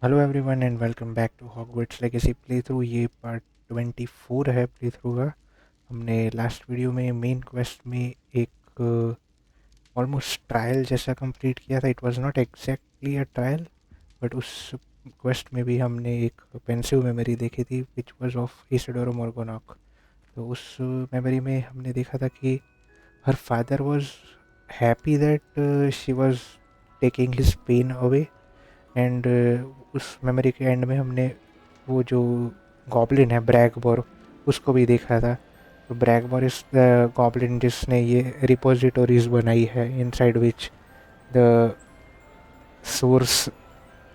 Hello everyone and welcome back to Hogwarts Legacy playthrough. ये part 24 है playthrough का। हमने last video में मेन क्वेस्ट में एक ऑलमोस्ट ट्रायल जैसा कंप्लीट किया था। It was not exactly a trial, but उस क्वेस्ट में भी हमने एक पेंसिव मेमोरी देखी थी विच वाज ऑफ इसिडोरो मोर्गोनॉक। तो उस मेमोरी में हमने देखा था कि her father was happy that she was taking his pain away. And उस मेमोरी के एंड में हमने वो जो गॉब्लिन है ब्रैगबोर, उसको भी देखा था। तो ब्रैगबोर इज द गॉब्लिन जिसने ये रिपोजिटोरीज बनाई है inside which the source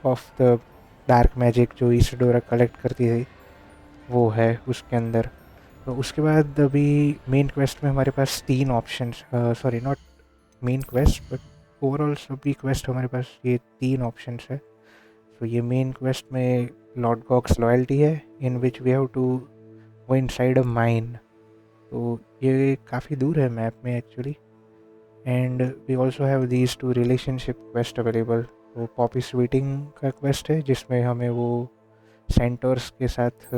of the dark magic जो इसिडोरा कलेक्ट करती थी वो है उसके अंदर। तो उसके बाद अभी मेन क्वेस्ट में हमारे पास तीन options, sorry not main quest but overall सभी क्वेस्ट हमारे पास ये तीन ऑप्शंस है। तो ये मेन क्वेस्ट में लॉर्ड गॉक्स लॉयल्टी है, in which we have to go inside a mine. तो ये काफ़ी दूर है मैप में actually. And we also have these two relationship quest available. तो पॉपी स्वीटिंग का क्वेस्ट है जिसमें हमें वो सेंटर्स के साथ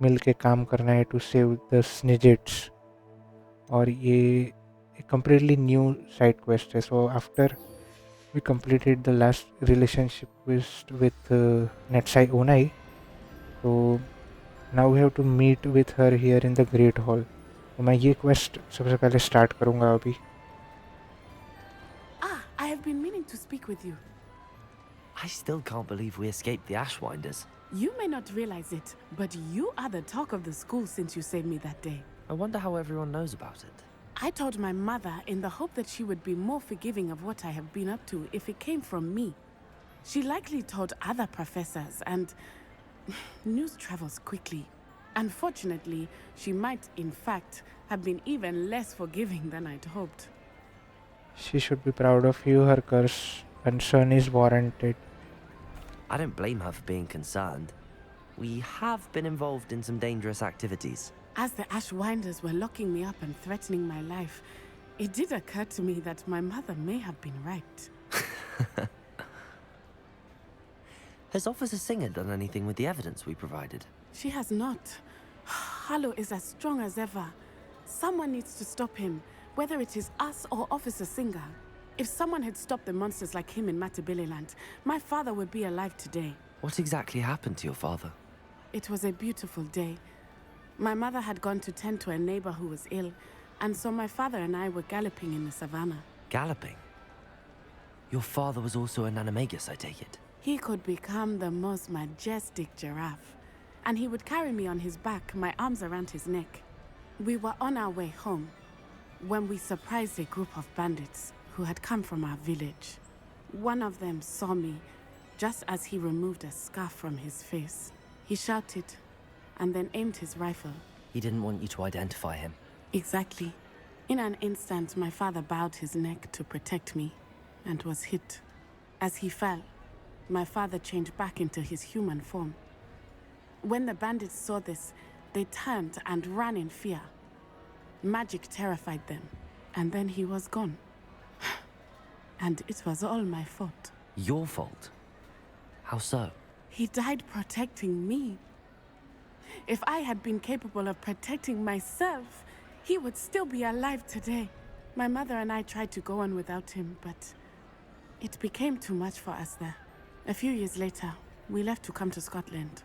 मिल के काम करना है टू सेव द स्निजेट्स। और ये एक कम्प्लीटली न्यू साइड क्वेस्ट है। So after we completed the last relationship with Natsai Onai. So now we have to meet with her here in the Great Hall. तो मैं ये quest सबसे पहले start करूँगा अभी। Ah, I have been meaning to speak with you. I still can't believe we escaped the Ashwinders. You may not realize it, but you are the talk of the school since you saved me that day. I wonder how everyone knows about it. I told my mother in the hope that she would be more forgiving of what I have been up to if it came from me. She likely told other professors, and news travels quickly. Unfortunately, she might, in fact, have been even less forgiving than I'd hoped. She should be proud of you. Her concern is warranted. I don't blame her for being concerned. We have been involved in some dangerous activities. As the Ashwinders were locking me up and threatening my life, it did occur to me that my mother may have been right. Has Officer Singer done anything with the evidence we provided? She has not. Harlow is as strong as ever. Someone needs to stop him, whether it is us or Officer Singer. If someone had stopped the monsters like him in Matabeleland, my father would be alive today. What exactly happened to your father? It was a beautiful day. My mother had gone to tend to a neighbor who was ill, and so my father and I were galloping in the savannah. Galloping? Your father was also an animagus, I take it? He could become the most majestic giraffe, and he would carry me on his back, my arms around his neck. We were on our way home when we surprised a group of bandits who had come from our village. One of them saw me just as he removed a scarf from his face. He shouted and then aimed his rifle. He didn't want you to identify him. Exactly. In an instant, my father bowed his neck to protect me and was hit. As he fell, my father changed back into his human form. When the bandits saw this, they turned and ran in fear. Magic terrified them, and then he was gone. And it was all my fault. Your fault? How so? He died protecting me. If I had been capable of protecting myself, he would still be alive today. My mother and I tried to go on without him, but it became too much for us there. A few years later, we left to come to Scotland.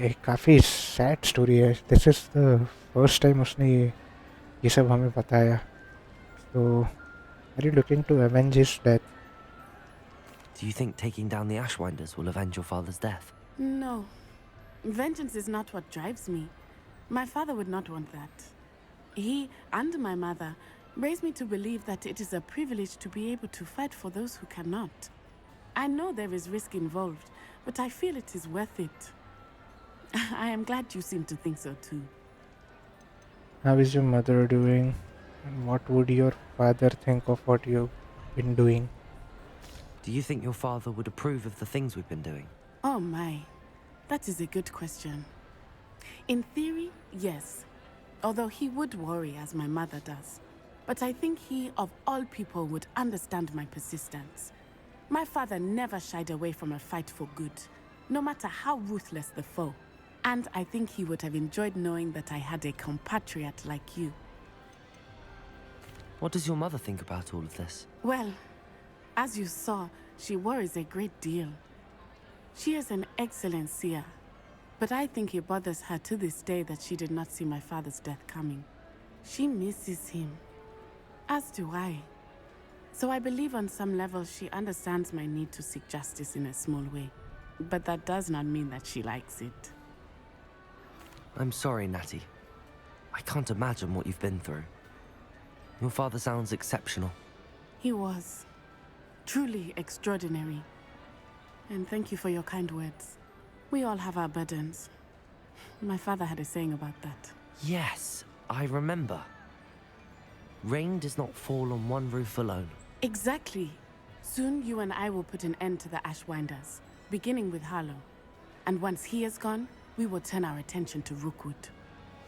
एक काफ़ी sad story है। This is the first time उसने ये सब हमें बताया। तो are you looking to avenge his death? Do you think taking down the Ashwinders will avenge your father's death? No. Vengeance is not what drives me. My father would not want that. He and my mother raised me to believe that it is a privilege to be able to fight for those who cannot. I know there is risk involved, but I feel it is worth it. I am glad you seem to think so too. How is your mother doing? And what would your father think of what you've been doing? Do you think your father would approve of the things we've been doing? Oh my, that is a good question. In theory, yes. Although he would worry as my mother does. But I think he, of all people, would understand my persistence. My father never shied away from a fight for good, no matter how ruthless the foe. And I think he would have enjoyed knowing that I had a compatriot like you. What does your mother think about all of this? Well, as you saw, she worries a great deal. She is an excellent seer, but I think it bothers her to this day that she did not see my father's death coming. She misses him, as do I. So I believe on some level she understands my need to seek justice in a small way. But that does not mean that she likes it. I'm sorry, Natty. I can't imagine what you've been through. Your father sounds exceptional. He was. Truly extraordinary. And thank you for your kind words. We all have our burdens. My father had a saying about that. Yes, I remember. Rain does not fall on one roof alone. Exactly. Soon you and I will put an end to the Ashwinders, beginning with Harlow. And once he is gone, we will turn our attention to Rookwood.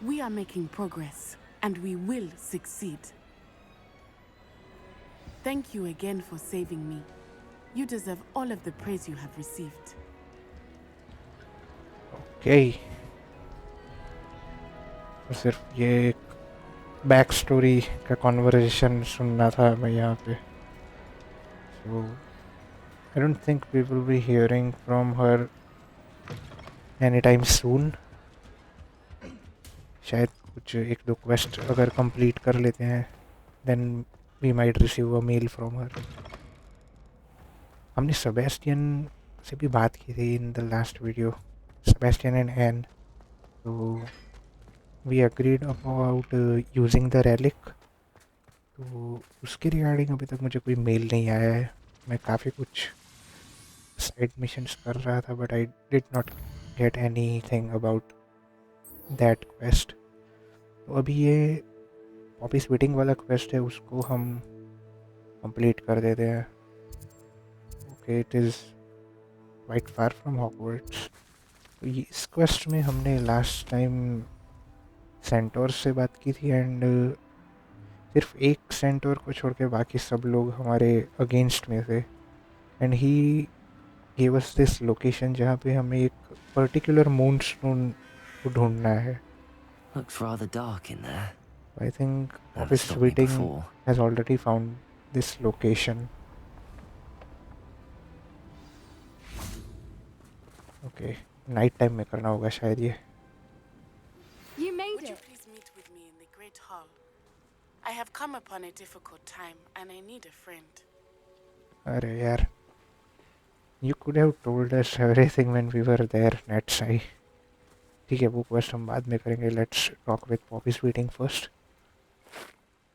We are making progress, and we will succeed. Thank you again for saving me. You deserve all of the praise you have received. Okay. तो सिर्फ ये एक back story का conversation सुनना था मैं यहाँ पे. So I don't think we will be hearing from her anytime soon. शायद कुछ एक दो क्वेस्ट अगर कंप्लीट कर लेते हैं then we might receive a mail from her. हमने सेबेस्टियन से भी बात की थी in the last video. Sebastian and Anne. So we agreed about using the relic. तो उसके रिगार्डिंग अभी तक मुझे कोई मेल नहीं आया है. मैं काफ़ी कुछ साइड मिशंस कर रहा था but I did not get anything about that quest. तो अभी ये पॉपी स्वीटिंग वाला क्वेस्ट है उसको हम कंप्लीट कर देते हैं. Okay, it is quite far from Hogwarts. तो ये इस क्वेस्ट में हमने लास्ट टाइम सेंटोर से बात की थी एंड सिर्फ एक सेंटोर को छोड़ के बाकी सब लोग हमारे अगेंस्ट में थे. And he gave us this location जहाँ पे हमें एक पर्टिकुलर मूनस्टोन को ढूंढना है. Looks rather dark in there. I think Never office stopped me sweating before. Has already found this location. Okay, night time में करना होगा शायद ये. You made it. Would you please meet with me in the Great Hall? I have come upon a difficult time and I need a friend. अरे यार, you could have told us everything when we were there, Natsai. ठीक है, वो quest हम बाद में करेंगे. Let's talk with Poppy Sweeting first.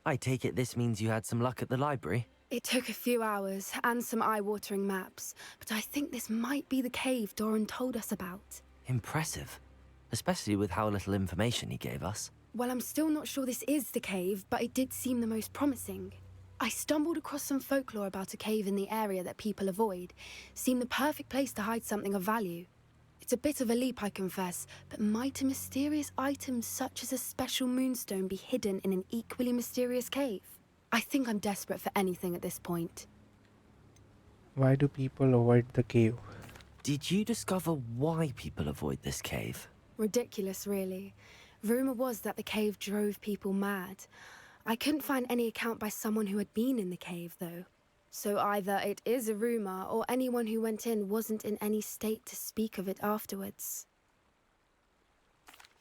I take it this means you had some luck at the library? It took a few hours and some eye-watering maps, but I think this might be the cave Dorran told us about. Impressive. Especially with how little information he gave us. Well, I'm still not sure this is the cave, but it did seem the most promising. I stumbled across some folklore about a cave in the area that people avoid. Seemed the perfect place to hide something of value. It's a bit of a leap, I confess, but might a mysterious item such as a special moonstone be hidden in an equally mysterious cave? I think I'm desperate for anything at this point. Why do people avoid the cave? Did you discover why people avoid this cave? Ridiculous, really. Rumor was that the cave drove people mad. I couldn't find any account by someone who had been in the cave, though. So either it is a rumor, or anyone who went in wasn't in any state to speak of it afterwards.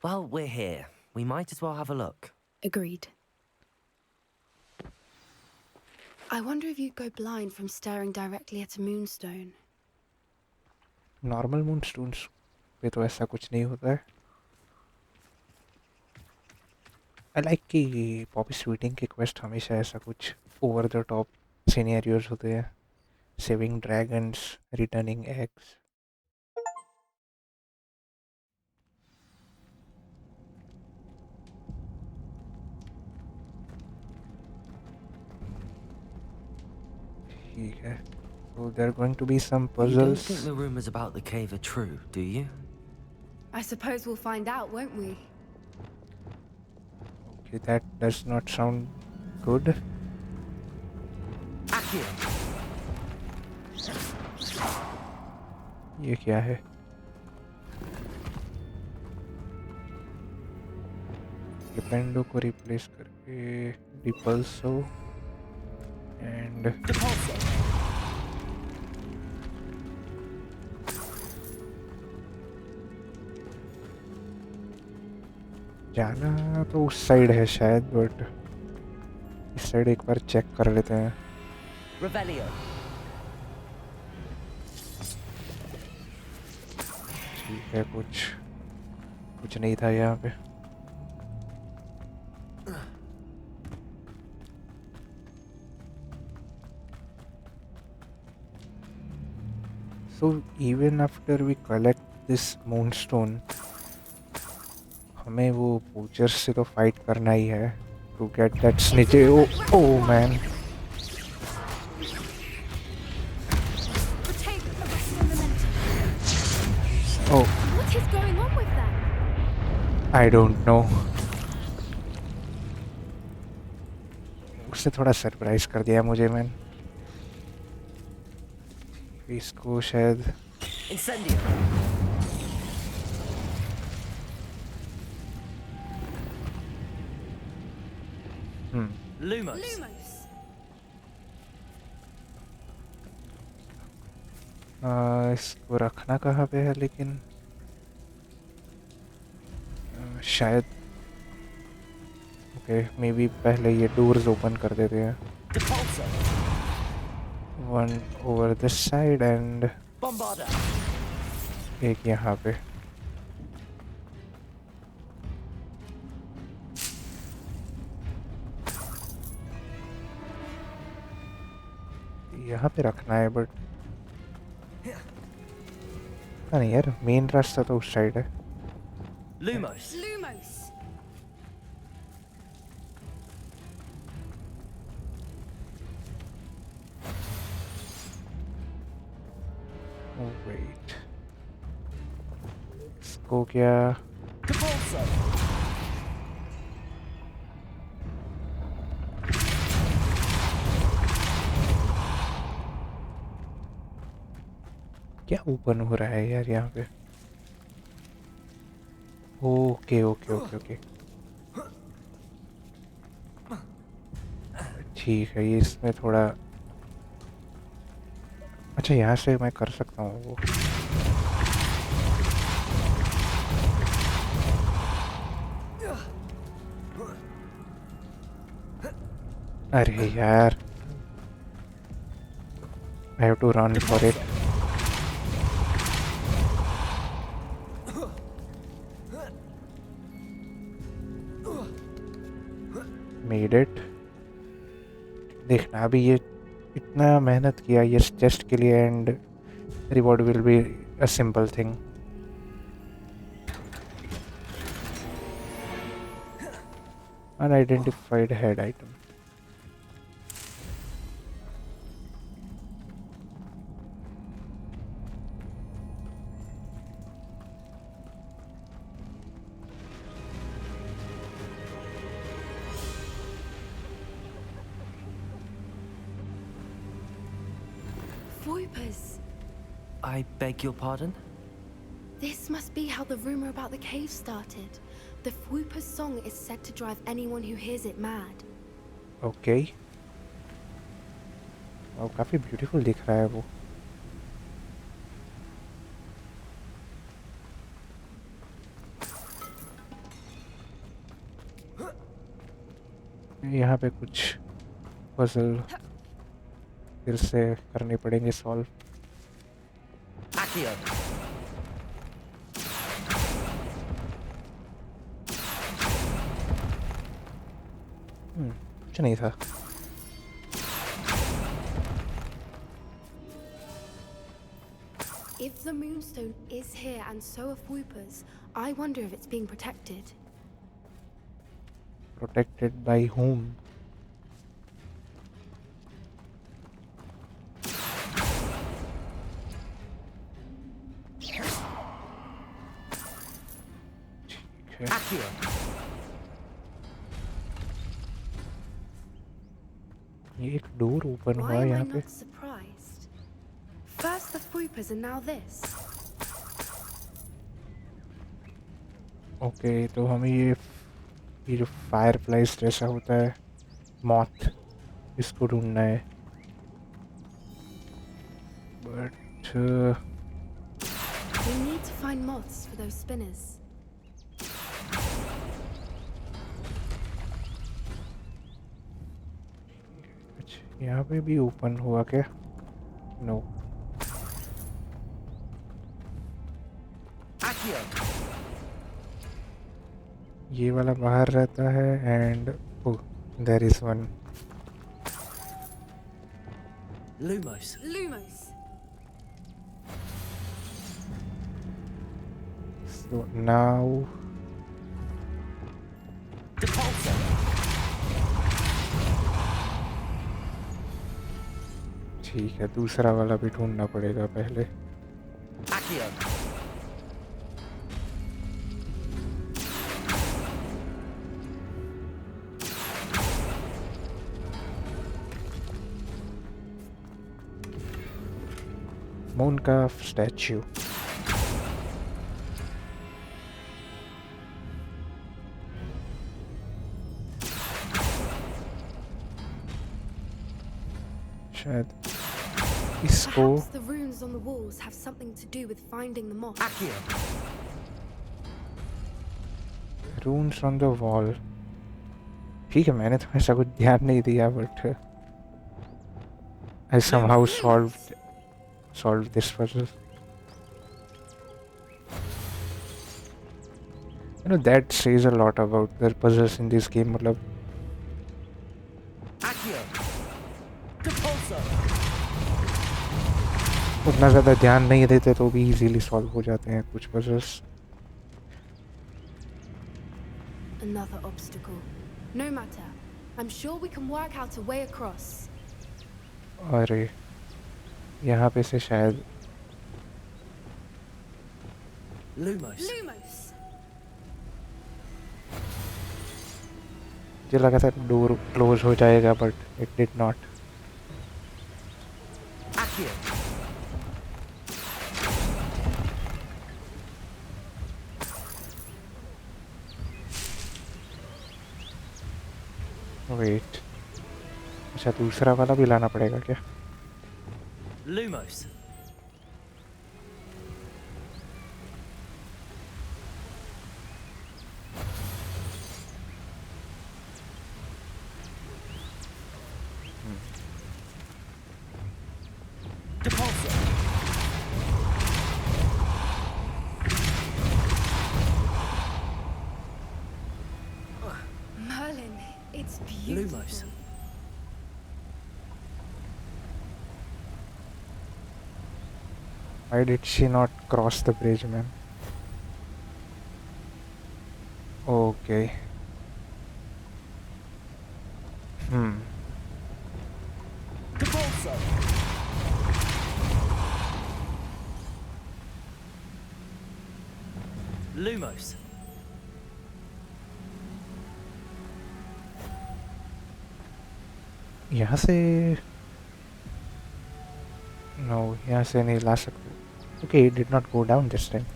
Well, we're here. We might as well have a look. Agreed. I wonder if you'd go blind from staring directly at a moonstone. Normal moonstones पे तो ऐसा कुछ नहीं होता है. I like कि Poppy Sweeting के quest हमेशा ऐसा कुछ ओवर द टॉप सिनेरियोज होते हैं. Saving dragons, returning eggs. ठीक है. So there are going to be some You don't puzzles. think the rumors about the cave are true, do you? I suppose we'll find out, won't we? Okay, that does not sound good. Accio! ये क्या है? फ्लिपेंडो को replace करके डिपल्सो and जाना तो उस side है शायद, बट इस साइड एक बार चेक कर लेते हैं। Revelio. ठीक है, कुछ नहीं था यहाँ पे। So even after we collect this moonstone, हमें वो पोचर्स से तो फाइट करना ही है to get that snitch. Oh man. Retain the rest of the momentum. Oh, What is going on with that? I don't know. उससे थोड़ा surprise कर दिया मुझे मैन। इसको शायद Incendio. Lumos. Lumos. इसको रखना कहाँ पे है लेकिन? शायद ओके, मे बी पहले ये डोर्स ओपन कर देते हैं। Depulso. One over this side and Bombarda. एक यहाँ पे। यहाँ पे रखना है बट पता नहीं यार, मेन रास्ता तो उस साइड है। Lumos. Lumos. वेट, इसको क्या? Depulso. क्या ओपन हो रहा है यार यहाँ पे? ओके ओके ओके ओके, ठीक है। ये इसमें थोड़ा अच्छा, यहाँ से मैं कर सकता हूँ वो। अरे यार, I have to run for it. Made it. देखना अभी ये इतना मेहनत किया ये चेस्ट के लिए and reward will be a simple thing. Unidentified head item. Voipers. I beg your pardon? This must be how the rumor about the cave started. The Whooper's song is said to drive anyone who hears it mad. Okay, और काफ़ी beautiful दिख रहा है वो। यहाँ पे कुछ puzzle फिर से करने पड़ेंगे सॉल्व। Accio. कुछ नहीं था। If the Moonstone is here and so are Whoopers, I wonder if it's being protected. Protected by whom? Accio. ये एक डोर ओपन Why हुआ am I यहाँ पे। not surprised? First the Whoopers and now this. Okay, तो हमें ये जो fire place जैसा होता है, मॉथ, इसको ढूंढना है। But We need to find moths for those spinners. अच्छा, यहाँ पे भी ओपन हुआ क्या? नो। ये वाला बाहर रहता है and oh, there is one. Lumos. Lumos. So now Depulsor. ठीक है, दूसरा वाला भी ढूंढना पड़ेगा पहले। Accio. Mooncalves statue. शायद इसको Perhaps the runes on the walls have something to do with finding the moth. Accio. runes on the wall. ठीक है, मैंने तो ऐसा कुछ ध्यान नहीं दिया, but I somehow solved this puzzle. You know, that says a lot about the puzzles in this game. मतलब Accio. Depulsor. उतना ज़्यादा ध्यान नहीं देते तो भी इजीली सॉल्व हो जाते हैं कुछ puzzles. Another obstacle. No matter. I'm sure we can work out a way across. अरे यहाँ पे से शायद Lumos. Lumos. मुझे लगा था डोर क्लोज हो जाएगा, but it did not. Accio. Wait, अच्छा दूसरा वाला भी लाना पड़ेगा क्या? Lumos. Depulsor. Merlin, it's beautiful. Lumos. Why did she not cross the bridge, man? Okay. Depulsor. Lumos. यहाँ से नो, यहाँ से नहीं ला सकते. Okay, it did not go down this time.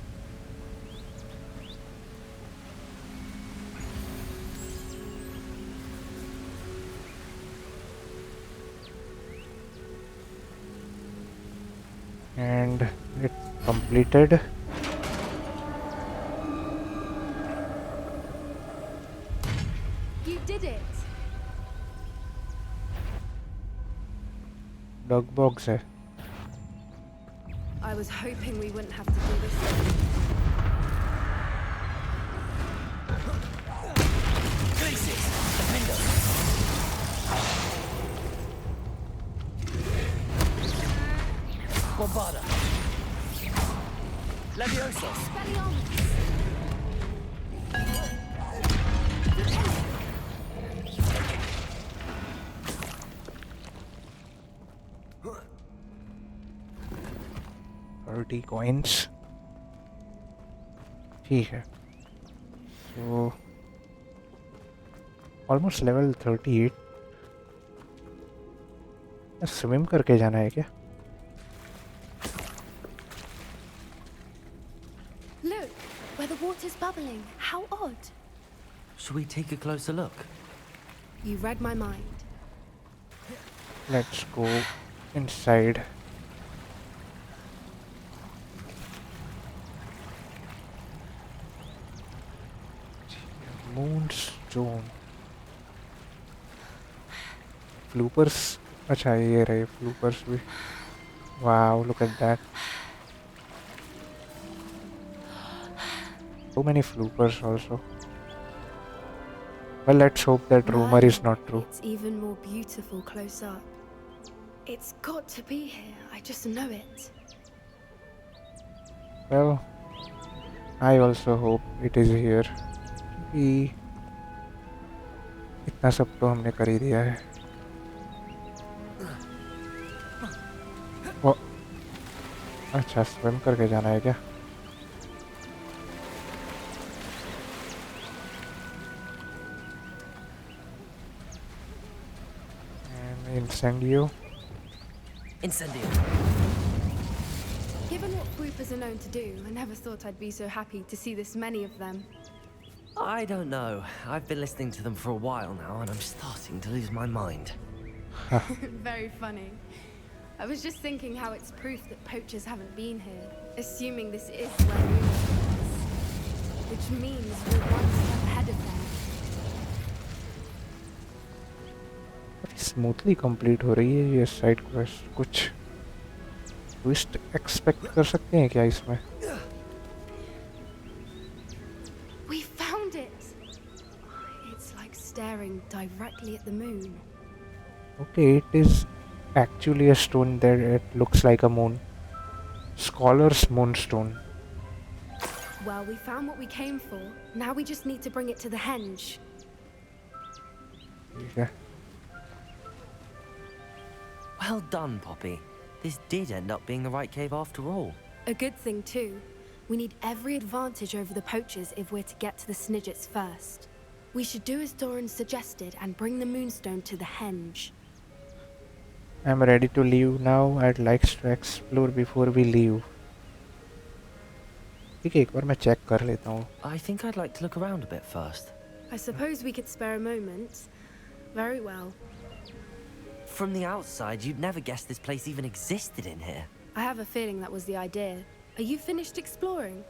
And it's completed. You did it. Dog box है. I was hoping we wouldn't have to do this. Glacis. Defender. Bombarda. Leviosa. Expelliarmus. coins. ठीक है. So almost level 38. Swim करके जाना है क्या? Look, where the water's bubbling. How odd. Should we take a closer look? You read my mind. Let's go inside. Moonstone. Floopers. अच्छा ये रहे floopers भी. Wow, look at that. So many floopers also. Well, let's hope that rumor is not true. It's even more beautiful close up. It's got to be here. I just know it. Well, I also hope it is here. कि इतना सब तो हमने कर ही दिया है. वो अच्छा स्विम करके जाना है क्या? Incendio. Incendio. Given what groupers are known to do, I never thought I'd be so happy to see this many of them. I don't know. I've been listening to them for a while now, and I'm starting to lose my mind. Very funny. I was just thinking how it's proof that poachers haven't been here, assuming this is where Moonstone is, which means we're one step ahead of them. Smoothly complete हो रही है ये side quest. कुछ twist expect कर सकते हैं क्या इसमें? We found it. It's like staring directly at the moon. Okay, it is actually a stone that looks like a moon. Scholar's Moonstone. Well, we found what we came for. Now we just need to bring it to the henge. Yeah. Well done, Poppy. This did end up being the right cave after all. A good thing too. We need every advantage over the poachers if we're to get to the Snidgets first. We should do as Dorran suggested and bring the Moonstone to the henge. I'm ready to leave now. I'd like to explore before we leave. ठीक है, एक बार मैं check कर लेता हूँ. I think I'd like to look around a bit first. I suppose we could spare a moment. Very well. From the outside, you'd never guess this place even existed in here. I have a feeling that was the idea. Are you finished exploring?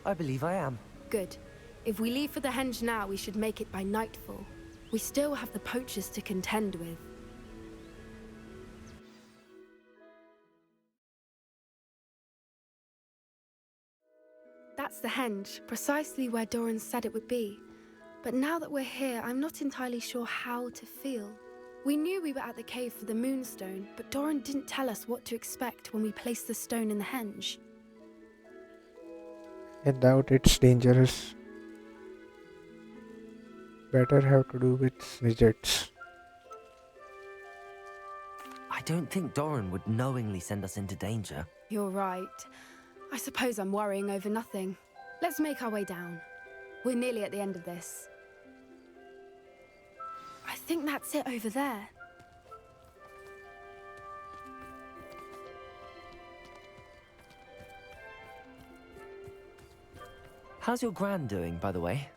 I believe I am. Good. If we leave for the henge now, we should make it by nightfall. We still have the poachers to contend with. That's the henge, precisely where Dorran said it would be. But now that we're here, I'm not entirely sure how to feel. We knew we were at the cave for the Moonstone, but Dorran didn't tell us what to expect when we placed the stone in the henge. I doubt it's dangerous. Better have to do with Snidgets. I don't think Dorran would knowingly send us into danger. You're right. I suppose I'm worrying over nothing. Let's make our way down. We're nearly at the end of this. I think that's it over there. How's your Gran doing, by the way?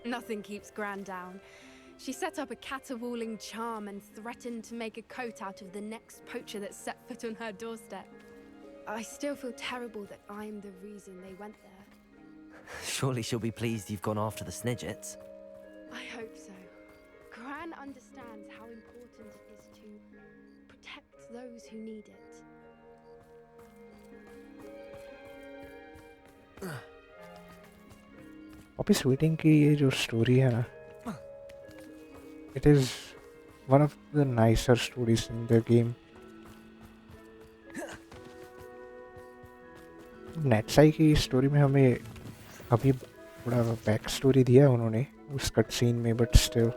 Nothing keeps Gran down. She set up a caterwauling charm and threatened to make a coat out of the next poacher that set foot on her doorstep. I still feel terrible that I'm the reason they went there. Surely she'll be pleased you've gone after the Snidgets. I hope so. Gran understands how important it is to protect those who need it. Poppy Sweeting की ये जो story है ना, it is one of the nicer stories in the game. Natsai की story में हमें अभी थोड़ा बैक स्टोरी दिया उन्होंने उस कट सीन में, but still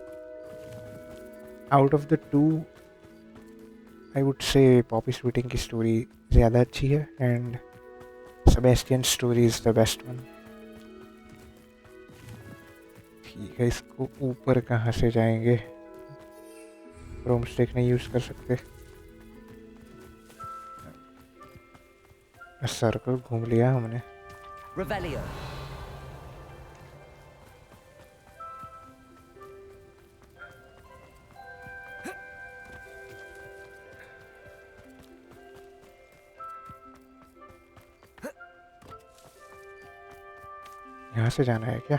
out of the two I would say Poppy sweating की स्टोरी ज़्यादा अच्छी है and Sebastian story is the best one. ठीक है, इसको ऊपर कहाँ से जाएंगे? रोम स्टिक नहीं यूज़ कर सकते. सर्कल घूम लिया हमने. Revelio. यहाँ से जाना है क्या?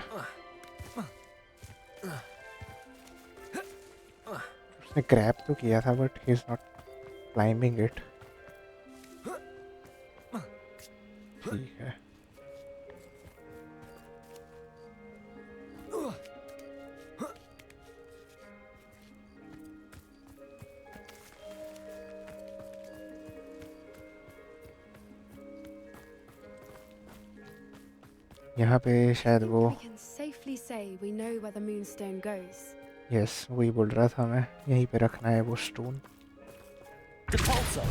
उसने ग्रैब तो किया था but he is not climbing it. ठीक है. यहाँ पे शायद वो We can safely say we know where the Moonstone goes. Yes वही बोल रहा था मैं. यहीं पे रखना है वो stone. Depulso.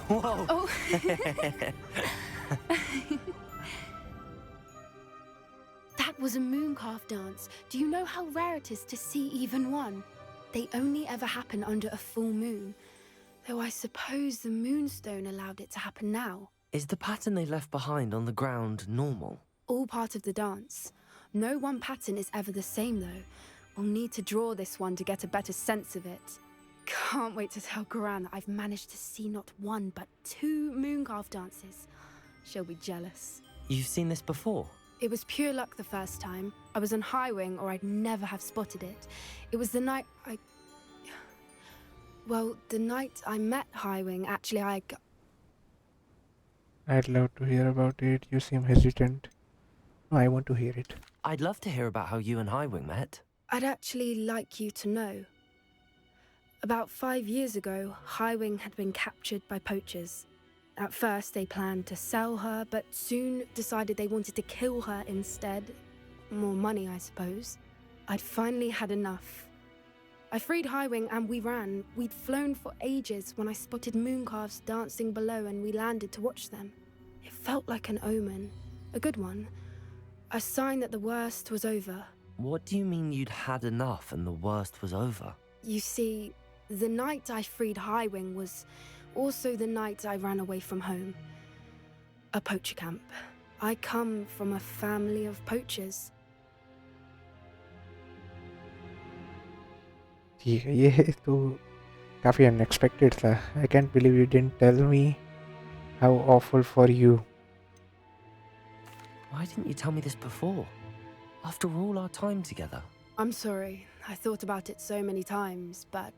Whoa. Oh. That was a Mooncalf dance. Do you know how rare it is to see even one? They only ever happen under a full moon. Though I suppose the Moonstone allowed it to happen now. Is the pattern they left behind on the ground normal? All part of the dance. No one pattern is ever the same, though. We'll need to draw this one to get a better sense of it. Can't wait to tell Gran that I've managed to see not one, but 2 Mooncalf dances. She'll be jealous. You've seen this before? It was pure luck the first time. I was on High Wing, or I'd never have spotted it. It was the night Well, the night I met High Wing, actually, I'd love to hear about it. You seem hesitant. No, I want to hear it. I'd love to hear about how you and Highwing met. I'd actually like you to know. About 5 years ago, High Wing had been captured by poachers. At first, they planned to sell her, but soon decided they wanted to kill her instead. More money, I suppose. I'd finally had enough. I freed High Wing and we ran. We'd flown for ages when I spotted Mooncalves dancing below and we landed to watch them. It felt like an omen. A good one. A sign that the worst was over. What do you mean you'd had enough and the worst was over? You see, the night I freed High Wing was also the night I ran away from home. A poacher camp. I come from a family of poachers. ठीक है, ये तो काफ़ी unexpected था. I can't believe you didn't tell me. How awful for you. Why didn't you tell me this before? After all our time together. I'm sorry. I thought about it so many times, but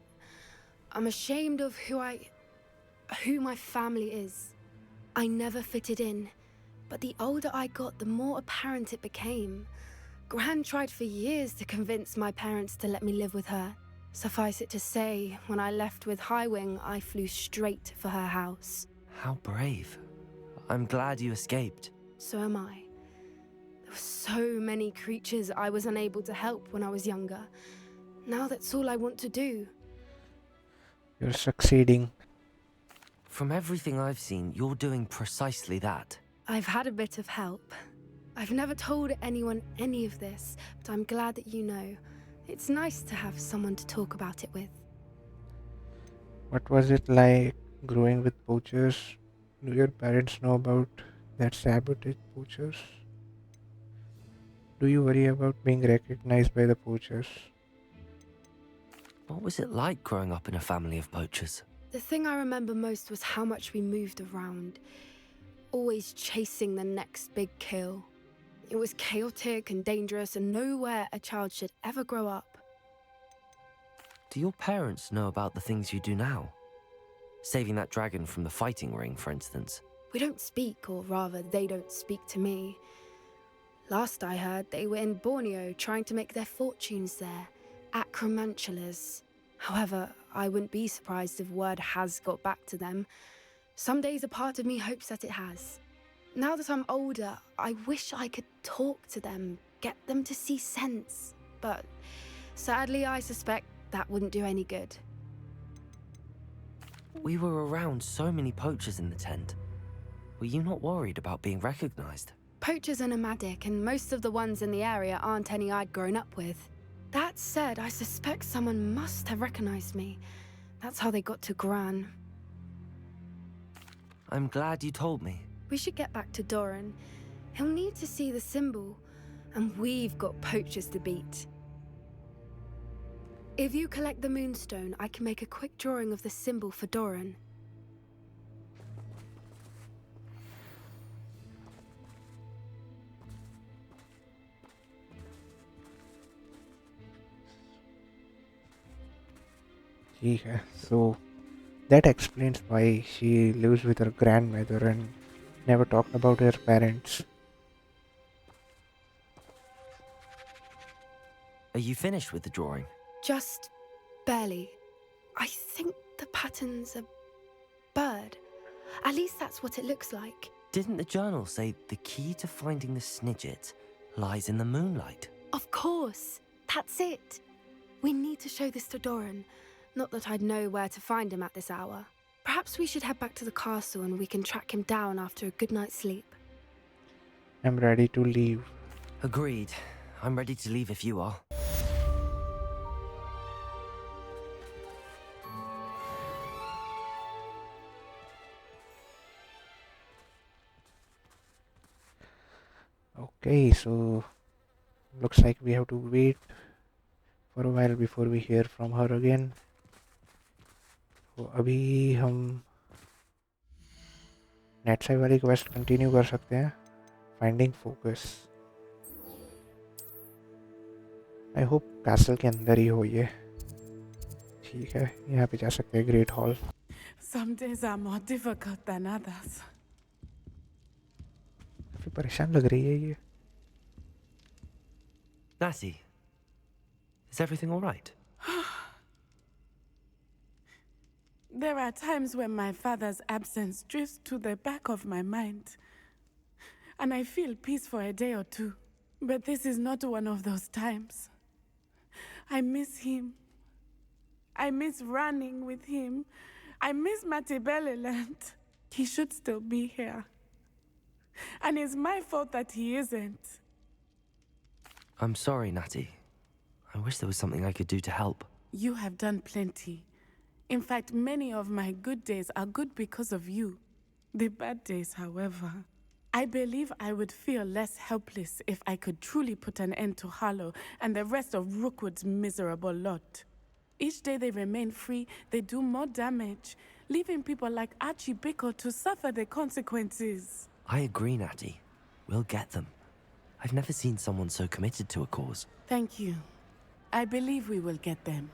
I'm ashamed of who my family is. I never fitted in, but the older I got, the more apparent it became. Gran tried for years to convince my parents to let me live with her. Suffice it to say, when I left with High Wing, I flew straight for her house. How brave. I'm glad you escaped. So am I. There were so many creatures I was unable to help when I was younger. Now that's all I want to do. You're succeeding. From everything I've seen, you're doing precisely that. I've had a bit of help. I've never told anyone any of this, but I'm glad that you know. It's nice to have someone to talk about it with. What was it like growing with poachers? Do your parents know about that sabotage poachers? Do you worry about being recognized by the poachers? What was it like growing up in a family of poachers? The thing I remember most was how much we moved around, always chasing the next big kill. It was chaotic and dangerous, and nowhere a child should ever grow up. Do your parents know about the things you do now? Saving that dragon from the fighting ring, for instance. We don't speak, or rather, they don't speak to me. Last I heard, they were in Borneo trying to make their fortunes there, acromantulas. However, I wouldn't be surprised if word has got back to them. Some days a part of me hopes that it has. Now that I'm older, I wish I could talk to them, get them to see sense. But sadly, I suspect that wouldn't do any good. We were around so many poachers in the tent. Were you not worried about being recognized? Poachers are nomadic, and most of the ones in the area aren't any I'd grown up with. That said, I suspect someone must have recognized me. That's how they got to Gran. I'm glad you told me. We should get back to Dorran. He'll need to see the symbol, and we've got poachers to beat. If you collect the Moonstone, I can make a quick drawing of the symbol for Dorran. Yeah, so that explains why she lives with her grandmother and never talked about her parents. Are you finished with the drawing? Just barely. I think the pattern's a bird. At least that's what it looks like. Didn't the journal say the key to finding the Snidget lies in the moonlight? Of course. That's it. We need to show this to Dorran. Not that I'd know where to find him at this hour. Perhaps we should head back to the castle and we can track him down after a good night's sleep. I'm ready to leave. Agreed. I'm ready to leave if you are. Okay, so looks like we have to wait for a while before we hear from her again. तो अभी हम नेटसाई वाली quest continue कर सकते हैं. Finding focus. I hope castle के अंदर ही हो ये. ठीक है, यहाँ पे जा सकते हैं. Great hall. Some days are more difficult than others. काफी परेशान लग रही है ये. Natty, is everything all right? There are times when my father's absence drifts to the back of my mind, and I feel peace for a day or two. But this is not one of those times. I miss him. I miss running with him. I miss Matibeleland. He should still be here. And it's my fault that he isn't. I'm sorry, Natty. I wish there was something I could do to help. You have done plenty. In fact, many of my good days are good because of you. The bad days, however. I believe I would feel less helpless if I could truly put an end to Harlow and the rest of Rookwood's miserable lot. Each day they remain free, they do more damage, leaving people like Archie Bickle to suffer the consequences. I agree, Natty. We'll get them. I've never seen someone so committed to a cause. Thank you. I believe we will get them,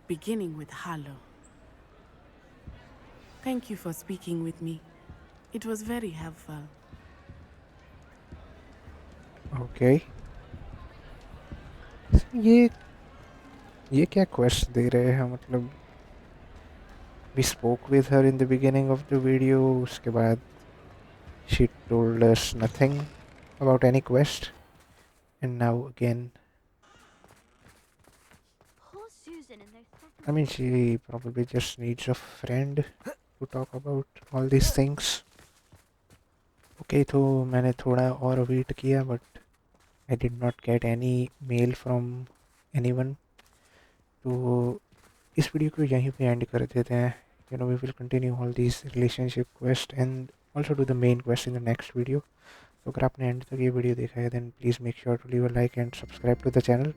beginning with Harlow. Thank you for speaking with me. It was very helpful. Okay. ये क्या quest दे रहे हैं मतलब. We spoke with her in the beginning of the video. उसके बाद she told us nothing about any quest, and now again. Poor Susan and those. I mean, she probably just needs a friend to talk about all these things. Okay, तो मैंने थोड़ा और wait किया, but I did not get any mail from anyone. तो इस video को यहीं पे end कर देते हैं. You know, we will continue all these relationship quests and also do the main quest in the next video. तो अगर आपने end तक ये वीडियो देखा है, then please make sure to leave a like and subscribe to the channel.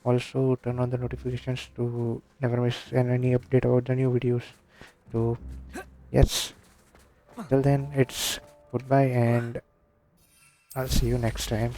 Also turn on the notifications to never miss any update about the new videos. So yes, till then it's goodbye and I'll see you next time.